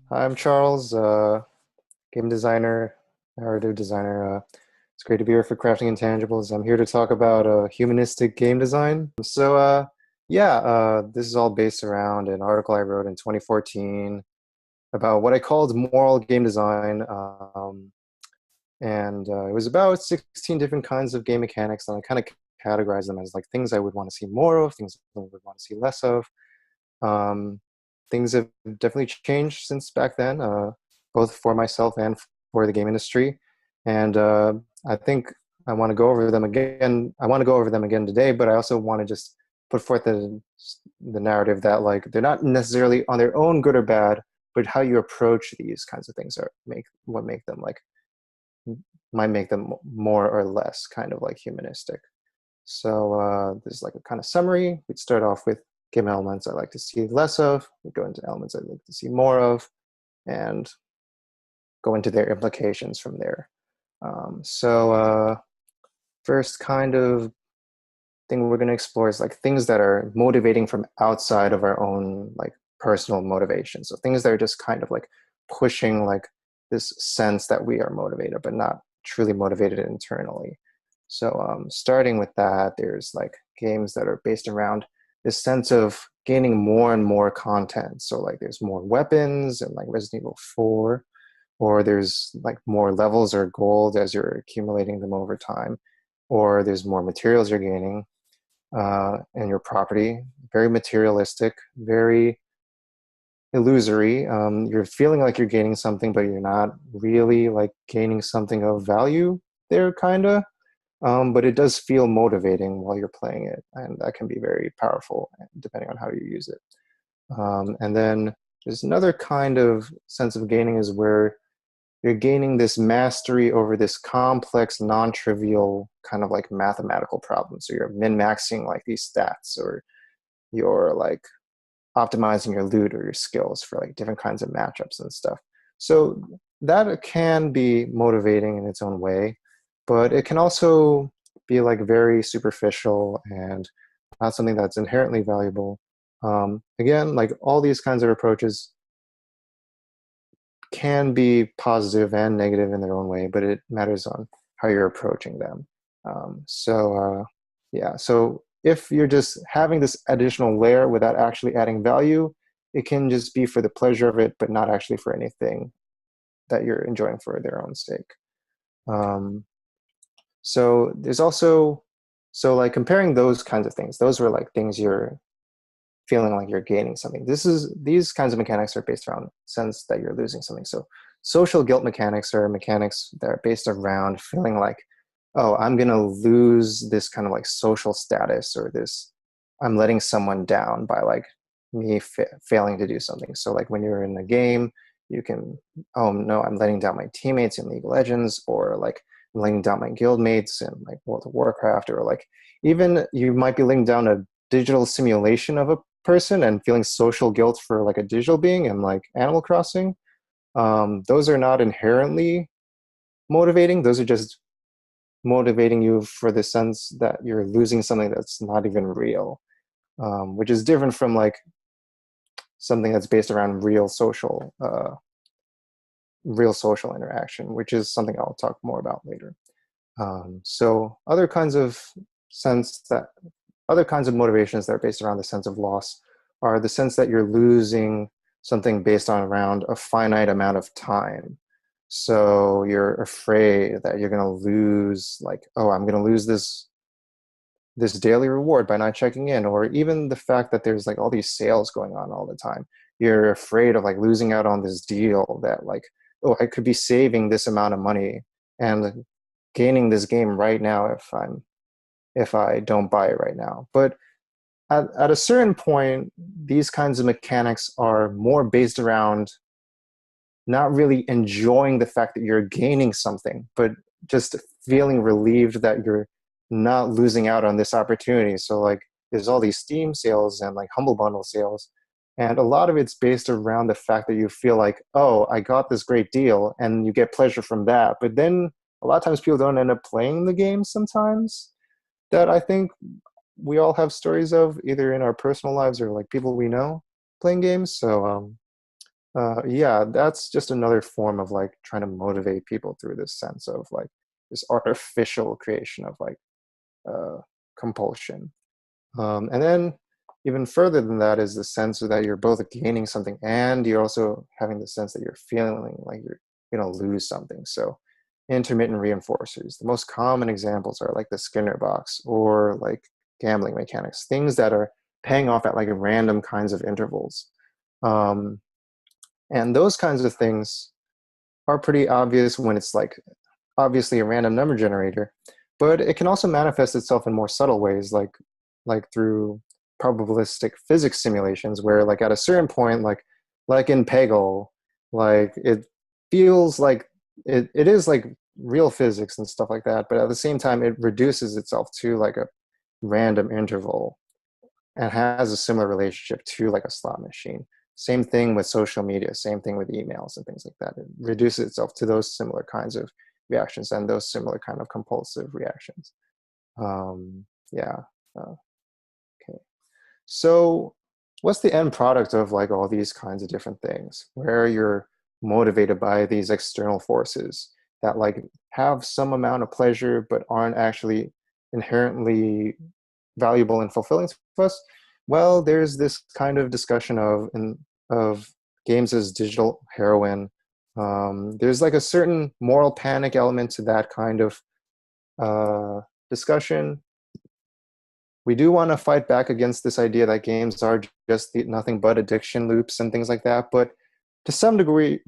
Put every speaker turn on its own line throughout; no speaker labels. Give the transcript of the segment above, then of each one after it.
Hi, I'm Charles, game designer, narrative designer. It's great to be here for Crafting Intangibles. I'm here to talk about humanistic game design. This is all based around an article I wrote in 2014 about what I called moral game design. It was about 16 different kinds of game mechanics, and I kind of categorized them as like things I would want to see more of, things I would want to see less of. Um, Things have definitely changed since back then, both for myself and for the game industry. And I think I want to go over them again. I want to go over them again today, but I also want to just put forth the narrative that like they're not necessarily on their own good or bad, but how you approach these kinds of things are make them like might make them more or less kind of like humanistic. So this is like a kind of summary. We'd start off with game elements I like to see less of. We go into elements I'd like to see more of, and go into their implications from there. First kind of thing we're going to explore is like things that are motivating from outside of our own like personal motivation. So things that are just kind of like pushing like this sense that we are motivated, but not truly motivated internally. So starting with that, there's like games that are based around this sense of gaining more and more content. So like there's more weapons and like Resident Evil 4, or there's like more levels or gold as you're accumulating them over time, or there's more materials you're gaining in your property. Very materialistic, very illusory. You're feeling like you're gaining something, but you're not really like gaining something of value there, kind of. But it does feel motivating while you're playing it, and that can be very powerful depending on how you use it. And then there's another kind of sense of gaining is where you're gaining this mastery over this complex, non-trivial kind of like mathematical problem. So you're min-maxing like these stats, or you're like optimizing your loot or your skills for like different kinds of matchups and stuff. So that can be motivating in its own way, but it can also be like very superficial and not something that's inherently valuable. Again, like all these kinds of approaches can be positive and negative in their own way, but it matters on how you're approaching them. So if you're just having this additional layer without actually adding value, it can just be for the pleasure of it, but not actually for anything that you're enjoying for their own sake. Um, so there's also, so like comparing those kinds of things, those were like things you're feeling like you're gaining something. These kinds of mechanics are based around sense that you're losing something. So social guilt mechanics are mechanics that are based around feeling like, oh, I'm gonna lose this kind of like social status, or this, I'm letting someone down by like me failing to do something. So like when you're in a game, you can, oh no, I'm letting down my teammates in League of Legends, or like I'm letting down my guild mates in like World of Warcraft, or like even you might be letting down a digital simulation of a person and feeling social guilt for like a digital being and like Animal Crossing. Those are not inherently motivating. Those are just motivating you for the sense that you're losing something that's not even real, which is different from like something that's based around real social interaction, which is something I'll talk more about later. So sense that other kinds of motivations that are based around the sense of loss are the sense that you're losing something based on around a finite amount of time. So you're afraid that you're going to lose, like, oh, I'm going to lose this daily reward by not checking in, or even the fact that there's like all these sales going on all the time. You're afraid of like losing out on this deal that like, oh, I could be saving this amount of money and gaining this game right now if I don't buy it right now. But at a certain point, these kinds of mechanics are more based around not really enjoying the fact that you're gaining something, but just feeling relieved that you're not losing out on this opportunity. So like there's all these Steam sales and like Humble Bundle sales. And a lot of it's based around the fact that you feel like, oh, I got this great deal, and you get pleasure from that. But then a lot of times people don't end up playing the game sometimes, that I think we all have stories of either in our personal lives or like people we know playing games. So Yeah, that's just another form of like trying to motivate people through this sense of like this artificial creation of like uh, compulsion. And then even further than that is the sense that you're both gaining something and you're also having the sense that you're feeling like you're going to lose something. So intermittent reinforcers. The most common examples are like the Skinner box or like gambling mechanics, things that are paying off at like random kinds of intervals. Um, and those kinds of things are pretty obvious when it's like obviously a random number generator, but it can also manifest itself in more subtle ways, like through probabilistic physics simulations, where like at a certain point, like in Peggle, like it feels like it is like real physics and stuff like that, but at the same time, it reduces itself to like a random interval and has a similar relationship to like a slot machine. Same thing with social media, same thing with emails and things like that. It reduces itself to those similar kinds of reactions and those similar kind of compulsive reactions. Yeah. Uh, okay. So, what's the end product of like all these kinds of different things where you're motivated by these external forces that like have some amount of pleasure but aren't actually inherently valuable and fulfilling to us? Well, there's this kind of discussion of games as digital heroin. There's like a certain moral panic element to that kind of uh, discussion. We do want to fight back against this idea that games are just nothing but addiction loops and things like that. But to some degree,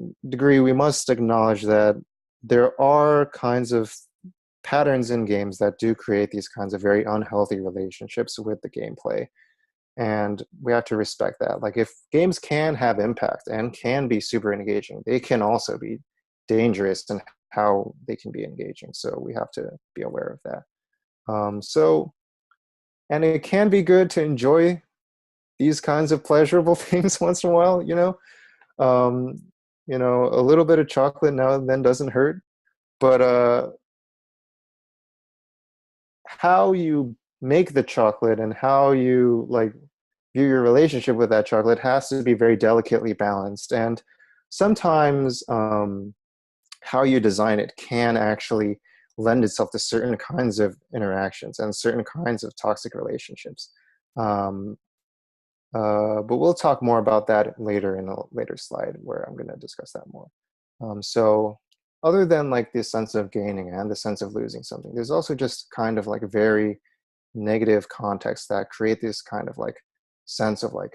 we must acknowledge that there are kinds of patterns in games that do create these kinds of very unhealthy relationships with the gameplay. And we have to respect that. Like if games can have impact and can be super engaging, they can also be dangerous in how they can be engaging. So we have to be aware of that. And it can be good to enjoy these kinds of pleasurable things once in a while, um, a little bit of chocolate now and then doesn't hurt, but how you make the chocolate and how you like view your relationship with that chocolate has to be very delicately balanced. And sometimes how you design it can actually lend itself to certain kinds of interactions and certain kinds of toxic relationships. Um, but we'll talk more about that later in a later slide where I'm going to discuss that more. So other than like the sense of gaining and the sense of losing something, there's also just kind of like very negative contexts that create this kind of like sense of like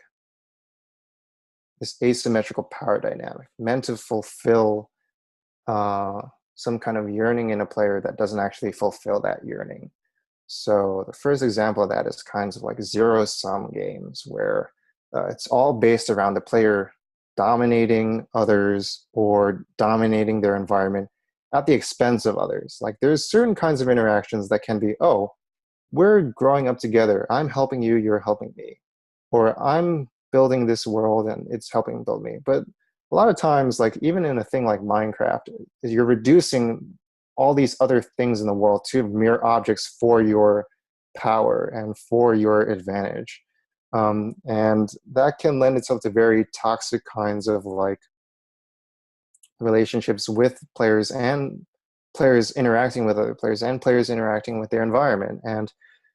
this asymmetrical power dynamic meant to fulfill uh, some kind of yearning in a player that doesn't actually fulfill that yearning. So the first example of that is kinds of like zero-sum games where it's all based around the player dominating others or dominating their environment at the expense of others. Like there's certain kinds of interactions that can be, oh, we're growing up together. I'm helping you, you're helping me. Or I'm building this world and it's helping build me. But a lot of times, like even in a thing like Minecraft, you're reducing all these other things in the world to mere objects for your power and for your advantage. And that can lend itself to very toxic kinds of like relationships with players and players interacting with other players and players interacting with their environment. And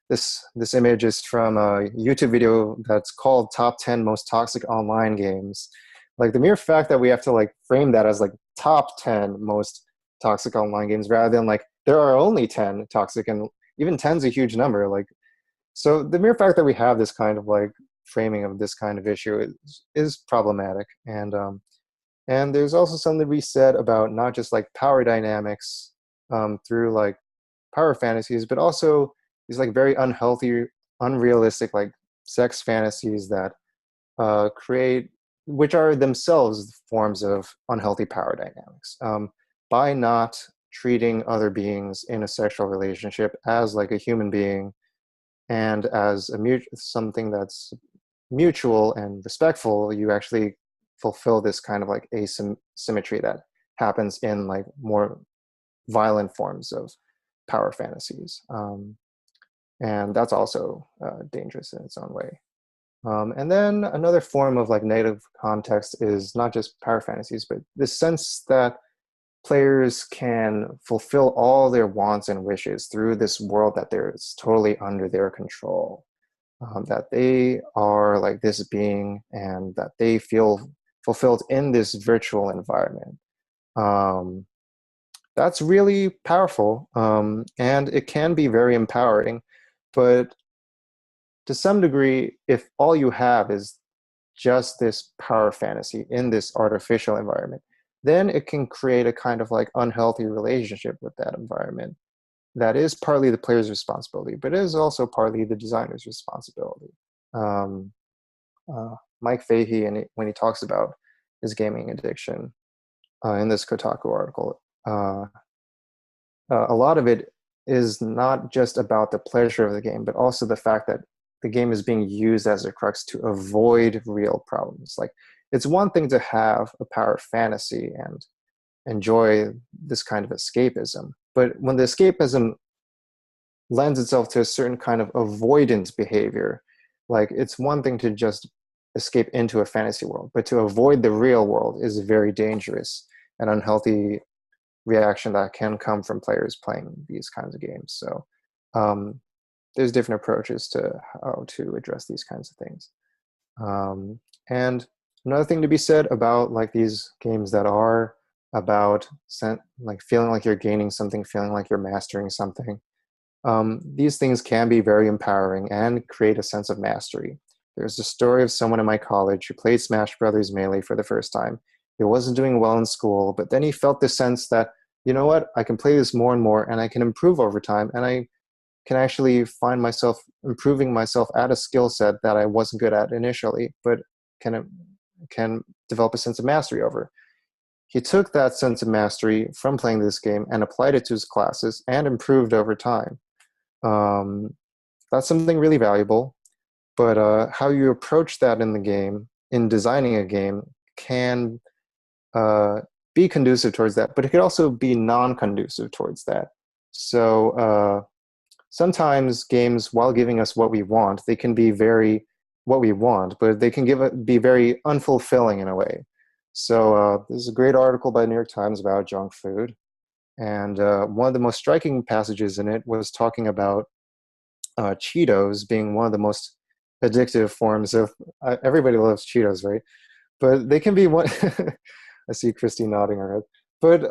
this image is from a YouTube video that's called Top 10 Most Toxic Online Games. Like the mere fact that we have to like frame that as like top 10 most toxic online games rather than like there are only 10 toxic, and even 10 is a huge number. Like so the mere fact that we have this kind of like framing of this kind of issue is problematic. And there's also something to be said about not just like power dynamics through like power fantasies, but also these like very unhealthy, unrealistic like sex fantasies that create, which are themselves forms of unhealthy power dynamics. By not treating other beings in a sexual relationship as like a human being and as something that's mutual and respectful, you actually fulfill this kind of like asymmetry that happens in like more violent forms of power fantasies. And that's also dangerous in its own way. And then another form of like negative context is not just power fantasies, but the sense that players can fulfill all their wants and wishes through this world that is totally under their control. That they are like this being and that they feel fulfilled in this virtual environment. Um, that's really powerful, and it can be very empowering. But to some degree, if all you have is just this power fantasy in this artificial environment, then it can create a kind of like unhealthy relationship with that environment. That is partly the player's responsibility, but it is also partly the designer's responsibility. Um, Mike Fahey, and when he talks about his gaming addiction in this Kotaku article, a lot of it is not just about the pleasure of the game, but also the fact that the game is being used as a crux to avoid real problems. Like, it's one thing to have a power fantasy and enjoy this kind of escapism, but when the escapism lends itself to a certain kind of avoidance behavior, like it's one thing to just escape into a fantasy world, but to avoid the real world is very dangerous and unhealthy reaction that can come from players playing these kinds of games. So um, there's different approaches to how to address these kinds of things. Um, and another thing to be said about like these games that are about like feeling like you're gaining something, feeling like you're mastering something. These things can be very empowering and create a sense of mastery. There's a story of someone in my college who played Smash Brothers Melee for the first time. He wasn't doing well in school, but then he felt the sense that, you know what, I can play this more and more, and I can improve over time, and I can actually find myself improving myself at a skill set that I wasn't good at initially, but can develop a sense of mastery over. He took that sense of mastery from playing this game and applied it to his classes and improved over time. Um, that's something really valuable, but how you approach that in the game, in designing a game, can be conducive towards that, but it could also be non-conducive towards that. So sometimes games, while giving us what we want, they can be very what we want, but they can be very unfulfilling in a way. So there's a great article by New York Times about junk food, and one of the most striking passages in it was talking about Cheetos being one of the most addictive forms of. Everybody loves Cheetos, right? But they can be one. I see Christy nodding her head. But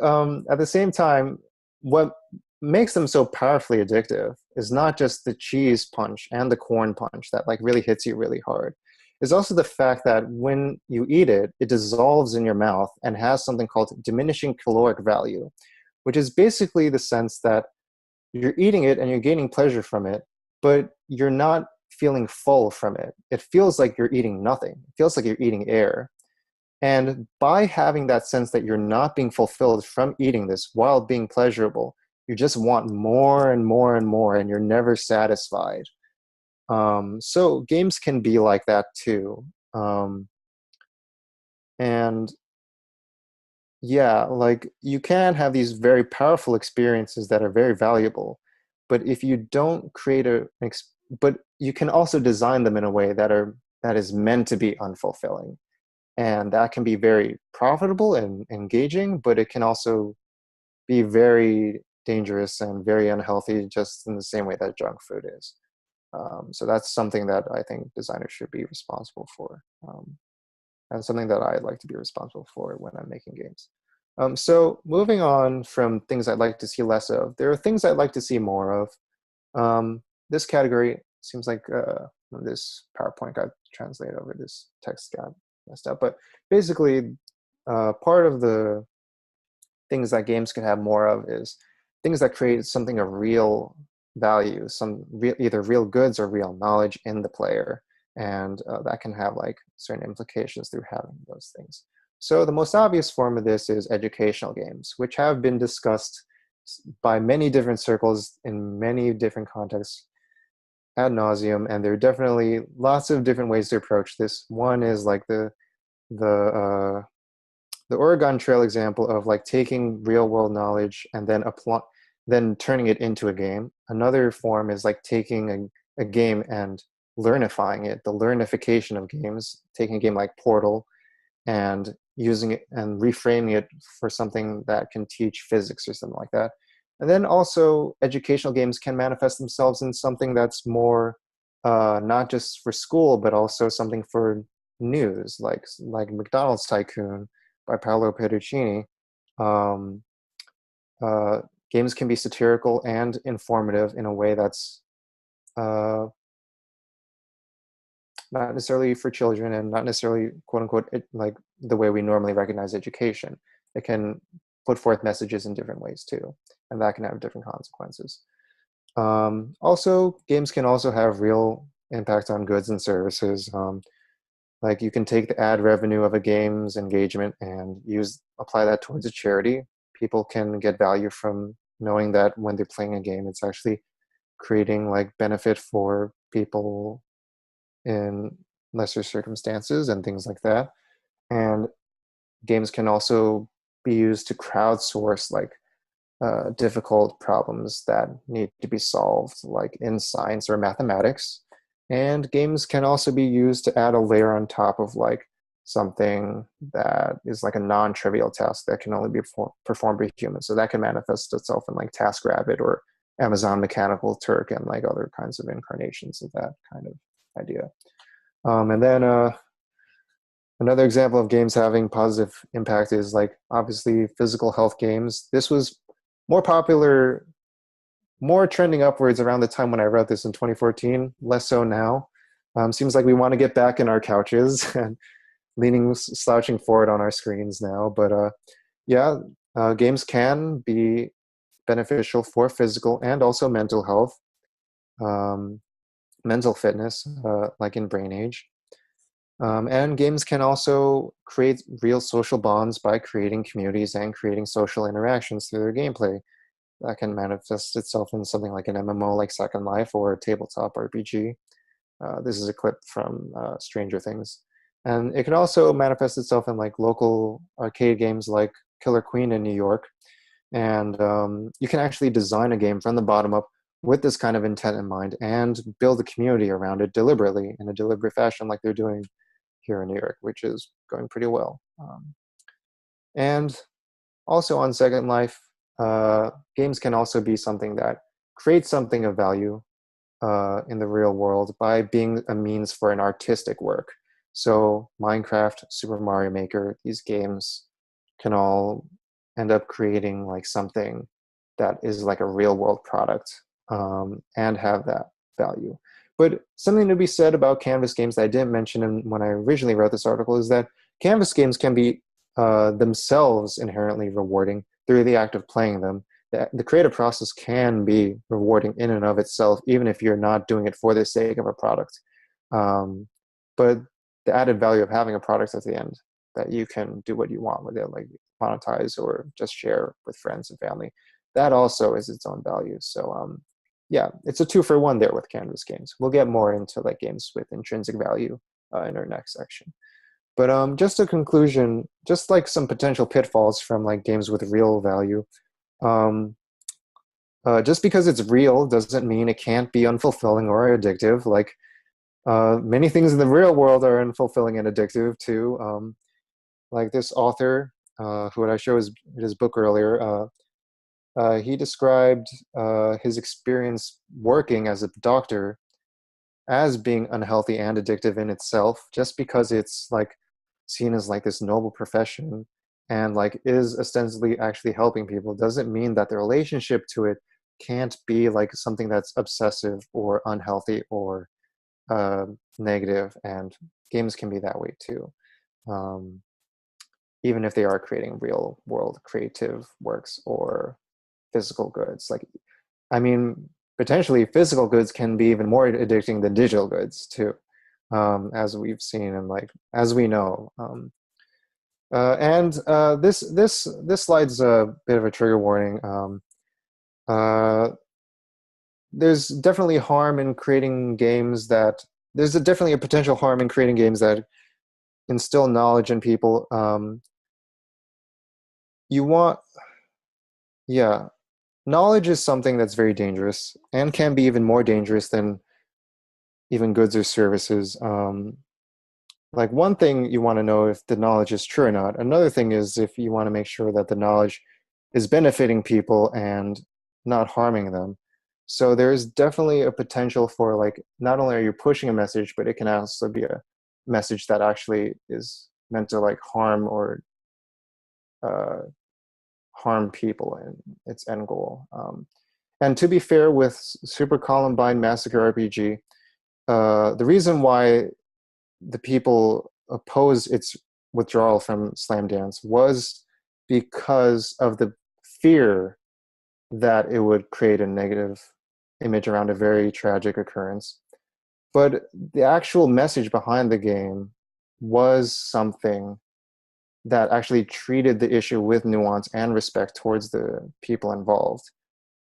at the same time, what makes them so powerfully addictive is not just the cheese punch and the corn punch that like really hits you really hard. It's also the fact that when you eat it, it dissolves in your mouth and has something called diminishing caloric value, which is basically the sense that you're eating it and you're gaining pleasure from it, but you're not feeling full from it. It feels like you're eating nothing. It feels like you're eating air. And by having that sense that you're not being fulfilled from eating this while being pleasurable, you just want more and more and more, and you're never satisfied. So games can be like that too. And yeah, like you can have these very powerful experiences that are very valuable, but if you don't create but you can also design them in a way that is meant to be unfulfilling, and that can be very profitable and engaging, but it can also be very dangerous and very unhealthy, just in the same way that junk food is. So that's something that I think designers should be responsible for, and something that I'd like to be responsible for when I'm making games. So moving on from things I'd like to see less of, there are things I'd like to see more of. This category seems like this PowerPoint got translated over, this text got messed up, but basically part of the things that games can have more of is things that create something of real value, either real goods or real knowledge in the player, and that can have like certain implications through having those things. So the most obvious form of this is educational games, which have been discussed by many different circles in many different contexts ad nauseum, and there are definitely lots of different ways to approach this. One is like the uh, the Oregon Trail example of like taking real world knowledge and then turning it into a game. Another form is like taking a game and learnifying it, the learnification of games, taking a game like Portal and using it and reframing it for something that can teach physics or something like that. And then also educational games can manifest themselves in something that's more not just for school, but also something for news, like McDonald's Tycoon by Paolo Pedercini. Um, uh, Games can be satirical and informative in a way that's uh, not necessarily for children and not necessarily quote unquote like the way we normally recognize education. It can put forth messages in different ways too, and that can have different consequences. Also, games can also have real impact on goods and services. Like you can take the ad revenue of a game's engagement and apply that towards a charity. People can get value from knowing that when they're playing a game, it's actually creating like benefit for people in lesser circumstances and things like that. And games can also be used to crowdsource like difficult problems that need to be solved, like in science or mathematics. And games can also be used to add a layer on top of like something that is like a non-trivial task that can only be performed by humans. So that can manifest itself in like TaskRabbit or Amazon Mechanical Turk and like other kinds of incarnations of that kind of idea. And then another example of games having positive impact is like obviously physical health games. This was more popular, more trending upwards around the time when I wrote this in 2014, less so now. Seems like we want to get back in our couches and slouching forward on our screens now. But yeah, games can be beneficial for physical and also mental health, um, mental fitness, like in Brain Age. And games can also create real social bonds by creating communities and creating social interactions through their gameplay. That can manifest itself in something like an MMO like Second Life or a tabletop RPG. This is a clip from Stranger Things. And it can also manifest itself in like local arcade games like Killer Queen in New York. And you can actually design a game from the bottom up with this kind of intent in mind and build a community around it deliberately in a deliberate fashion like they're doing here in New York, which is going pretty well. And also on Second Life, games can also be something that creates something of value in the real world by being a means for an artistic work. So Minecraft, Super Mario Maker, these games can all end up creating like something that is like a real world product and have that value. But something to be said about Canvas games that I didn't mention when I originally wrote this article is that Canvas games can be themselves inherently rewarding through the act of playing them. The creative process can be rewarding in and of itself, even if you're not doing it for the sake of a product. But the added value of having a product at the end that you can do what you want with it, like monetize or just share with friends and family, that also is its own value. So yeah, it's a 2-for-1 there with Canvas games. We'll get more into like games with intrinsic value in our next section. But just a conclusion, just like some potential pitfalls from like games with real value. Um, just because it's real doesn't mean it can't be unfulfilling or addictive. Like many things in the real world are unfulfilling and addictive too. Like this author, who I showed his book earlier, he described his experience working as a doctor as being unhealthy and addictive in itself, just because it's like seen as like this noble profession and like is ostensibly actually helping people doesn't mean that the relationship to it can't be like something that's obsessive or unhealthy or negative. And games can be that way too, um, even if they are creating real world creative works or physical goods. Like, I mean, potentially physical goods can be even more addicting than digital goods too, as we've seen and like as we know. And this slide's a bit of a trigger warning. Uh, there's definitely harm in creating games that definitely a potential harm in creating games that instill knowledge in people. You want, yeah, knowledge is something that's very dangerous and can be even more dangerous than even goods or services. Like one thing you want to know if the knowledge is true or not. Another thing is if you want to make sure that the knowledge is benefiting people and not harming them. So there's definitely a potential for like not only are you pushing a message, but it can also be a message that actually is meant to like harm or uh, harm people in its end goal. And to be fair, with Super Columbine Massacre RPG, the reason why the people opposed its withdrawal from Slam Dance was because of the fear that it would create a negative image around a very tragic occurrence. But the actual message behind the game was something that actually treated the issue with nuance and respect towards the people involved.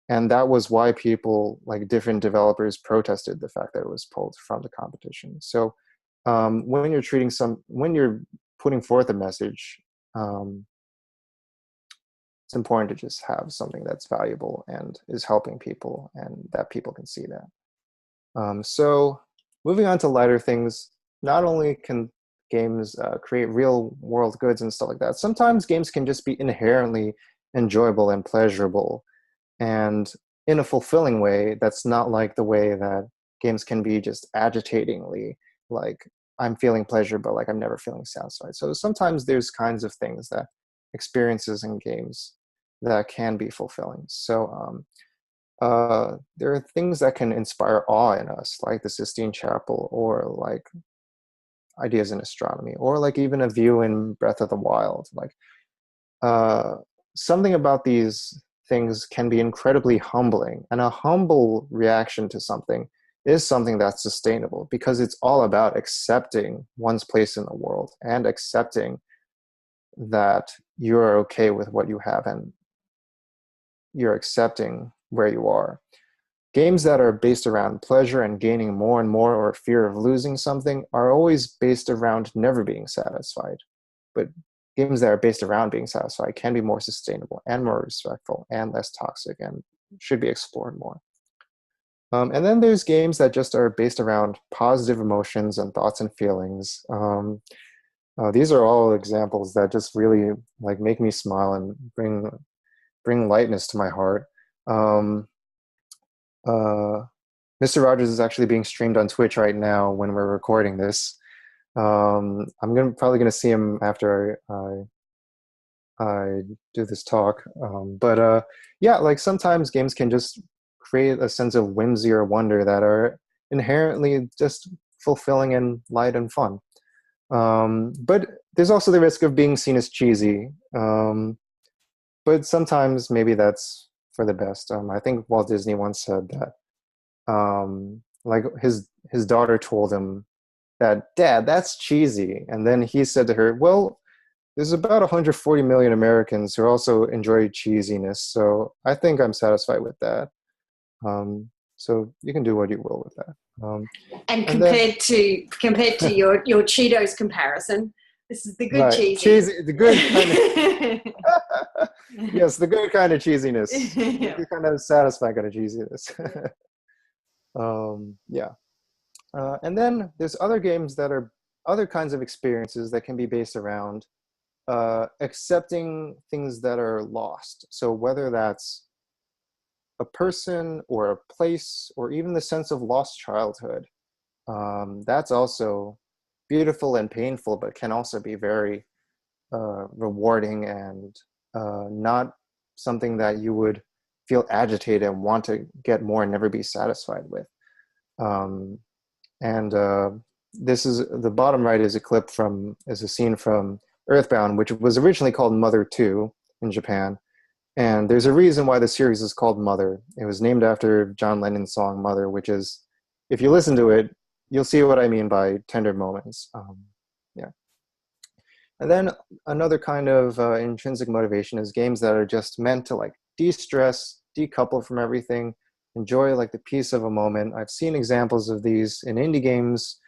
And that was why people, like different developers, protested the fact that it was pulled from the competition. So when you're when you're putting forth a message, um, it's important to just have something that's valuable and is helping people and that people can see that. So moving on to lighter things, not only can games create real world goods and stuff like that, sometimes games can just be inherently enjoyable and pleasurable and in a fulfilling way that's not like the way that games can be just agitatingly like I'm feeling pleasure but like I'm never feeling satisfied. So sometimes there's kinds of things that experiences in games that can be fulfilling. So there are things that can inspire awe in us, like the Sistine Chapel, or like ideas in astronomy, or like even a view in Breath of the Wild. Like uh, something about these things can be incredibly humbling, and a humble reaction to something is something that's sustainable because it's all about accepting one's place in the world and accepting that you're okay with what you have and you're accepting where you are. Games that are based around pleasure and gaining more and more or fear of losing something are always based around never being satisfied. But games that are based around being satisfied can be more sustainable and more respectful and less toxic and should be explored more. And then there's games that just are based around positive emotions and thoughts and feelings. These are all examples that just really like make me smile and bring lightness to my heart. Um, uh, Mr. Rogers is actually being streamed on Twitch right now when we're recording this. I'm probably gonna see him after I do this talk. But yeah, like sometimes games can just create a sense of whimsy or wonder that are inherently just fulfilling and light and fun. But there's also the risk of being seen as cheesy. But sometimes maybe that's for the best. I think Walt Disney once said that like his daughter told him that, Dad, that's cheesy, and then he said to her, well, there's about 140 million Americans who also enjoy cheesiness, so I think I'm satisfied with that. So you can do what you will with that.
And
And then
compared to your Cheetos comparison, this is the good
right,
cheesy.
cheesy, the good kind of yes, the good kind of cheesiness, the
Yeah.
good kind of satisfying kind of cheesiness. Yeah. And then there's other games that are other kinds of experiences that can be based around accepting things that are lost. So whether that's a person or a place or even the sense of lost childhood, that's also beautiful and painful, but can also be very rewarding and not something that you would feel agitated and want to get more and never be satisfied with. Um, and this is the bottom right is a clip from is a scene from Earthbound, which was originally called Mother 2 in Japan. And there's a reason why the series is called Mother. It was named after John Lennon's song Mother, which is, if you listen to it, you'll see what I mean by tender moments. Yeah. And then another kind of intrinsic motivation is games that are just meant to like de-stress, decouple from everything, enjoy like the peace of a moment. I've seen examples of these in indie games,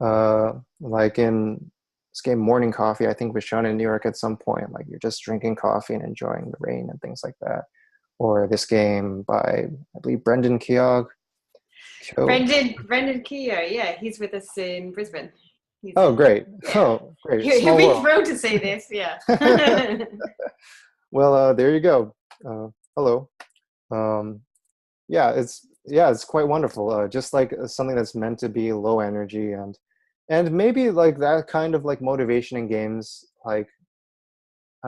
like in this game Morning Coffee, I think was shown in New York at some point. Like you're just drinking coffee and enjoying the rain and things like that. Or this game by, I believe, Brendan Keogh. Yo.
Brendan Keogh, yeah, he's with us in Brisbane. He's
Oh, great.
yeah.
Oh, great.
He'll
Small
be
world.
thrilled to see this, yeah.
Well, there you go. Hello. Um, yeah, it's quite wonderful. Just like something that's meant to be low energy and maybe like that kind of like motivation in games, like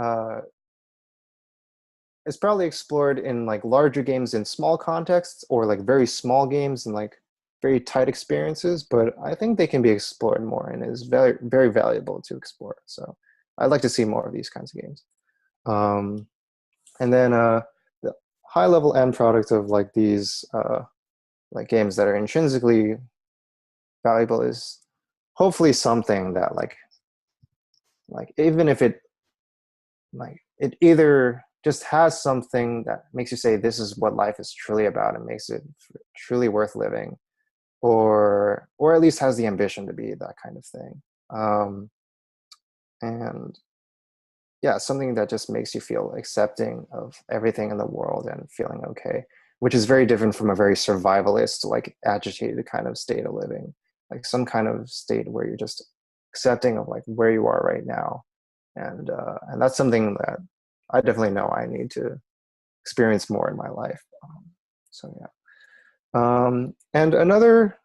uh, it's probably explored in like larger games in small contexts or like very small games and like very tight experiences. But I think they can be explored more and is very very valuable to explore. So I'd like to see more of these kinds of games. Um, and then the high level end product of like these like games that are intrinsically valuable is hopefully something that like even if it like it either just has something that makes you say this is what life is truly about and makes it truly worth living, or at least has the ambition to be that kind of thing. And yeah, something that just makes you feel accepting of everything in the world and feeling okay, which is very different from a very survivalist, like agitated kind of state of living, like some kind of state where you're just accepting of like where you are right now. And that's something that I definitely know I need to experience more in my life. So yeah. And another,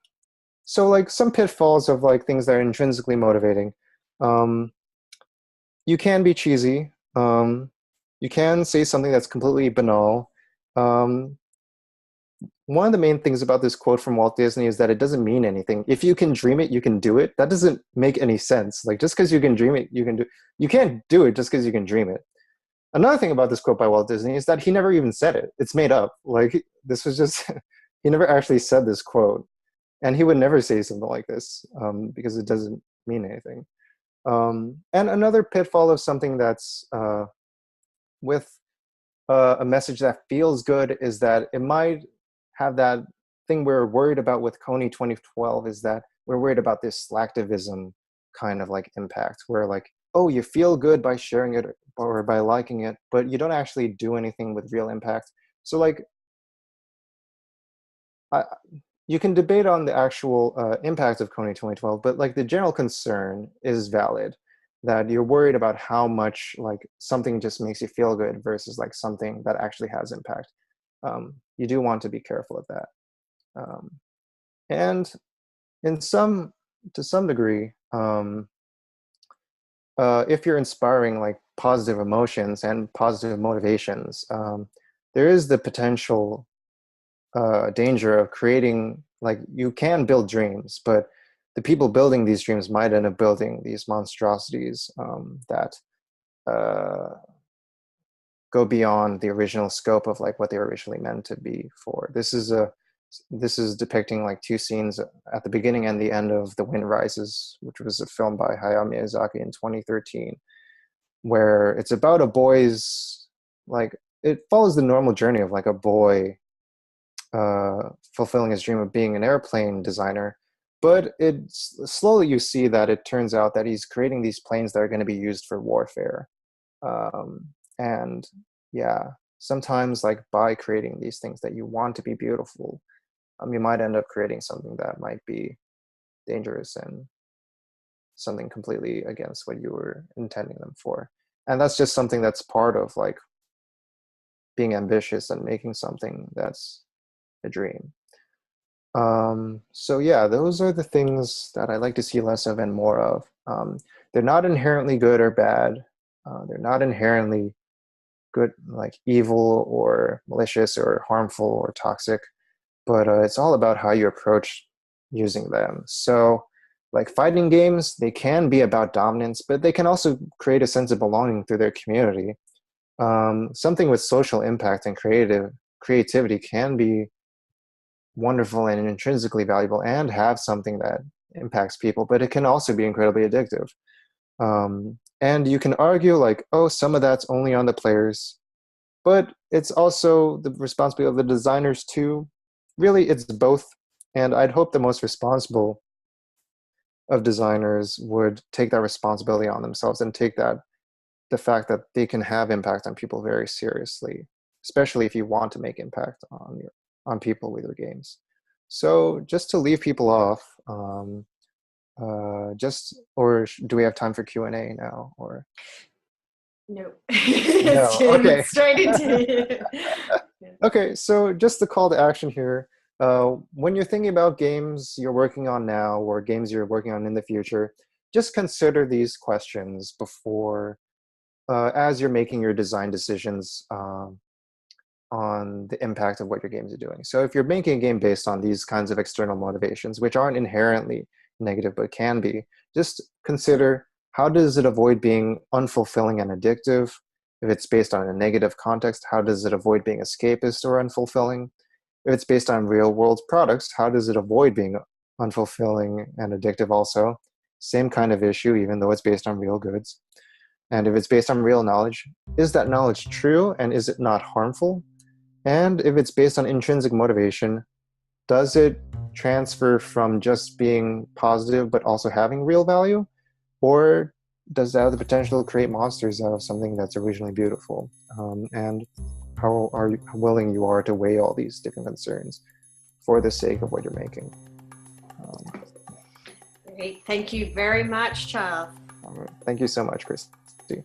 so like some pitfalls of like things that are intrinsically motivating. Um, you can be cheesy. You can say something that's completely banal. Um, One of the main things about this quote from Walt Disney is that it doesn't mean anything. If you can dream it, you can do it. That doesn't make any sense. Like just because you can dream it, you can do. You can't do it just because you can dream it. Another thing about this quote by Walt Disney is that he never even said it. It's made up. Like this was just he never actually said this quote, and he would never say something like this because it doesn't mean anything. And another pitfall of something that's with a message that feels good is that it might have that thing we're worried about with Coney 2012 is that we're worried about this slacktivism kind of like impact where like, oh, you feel good by sharing it or by liking it, but you don't actually do anything with real impact. So like, I, you can debate on the actual impact of Coney 2012, but like the general concern is valid that you're worried about how much like something just makes you feel good versus like something that actually has impact. You do want to be careful of that. Um, and in some, to some degree, if you're inspiring like positive emotions and positive motivations, there is the potential danger of creating like you can build dreams, but the people building these dreams might end up building these monstrosities that uh, go beyond the original scope of like what they were originally meant to be for. This is depicting like two scenes at the beginning and the end of The Wind Rises, which was a film by Hayao Miyazaki in 2013, where it's about a boy's like it follows the normal journey of like a boy fulfilling his dream of being an airplane designer. But slowly you see that it turns out that he's creating these planes that are going to be used for warfare. And yeah, sometimes like by creating these things that you want to be beautiful, you might end up creating something that might be dangerous and something completely against what you were intending them for. And that's just something that's part of like being ambitious and making something that's a dream. So yeah, those are the things that I like to see less of and more of. They're not inherently good or bad. They're not inherently good, like evil or malicious or harmful or toxic, but it's all about how you approach using them. So, like fighting games, they can be about dominance, but they can also create a sense of belonging through their community. Something with social impact and creativity can be wonderful and intrinsically valuable and have something that impacts people, but it can also be incredibly addictive. And you can argue like, oh, some of that's only on the players, but it's also the responsibility of the designers too. Really, it's both. And I'd hope the most responsible of designers would take that responsibility on themselves and take that the fact that they can have impact on people very seriously, especially if you want to make impact on people with your games. So just to leave people off, or do we have time for Q&A now? Or
No.
no?
It's getting
Okay.
straight into yeah.
Okay, so just the call to action here. When you're thinking about games you're working on now or games you're working on in the future, just consider these questions before, as you're making your design decisions on the impact of what your games are doing. So if you're making a game based on these kinds of external motivations, which aren't inherently negative but can be, just consider how does it avoid being unfulfilling and addictive? If it's based on a negative context, how does it avoid being escapist or unfulfilling? If it's based on real world products, how does it avoid being unfulfilling and addictive also? Same kind of issue, even though it's based on real goods. And if it's based on real knowledge, is that knowledge true and is it not harmful? And if it's based on intrinsic motivation, does it transfer from just being positive but also having real value? Or does that have the potential to create monsters out of something that's originally beautiful? And how willing you are to weigh all these different concerns for the sake of what you're making. Um,
Great. Thank you very much, Charles.
all right. Thank you so much, Christy.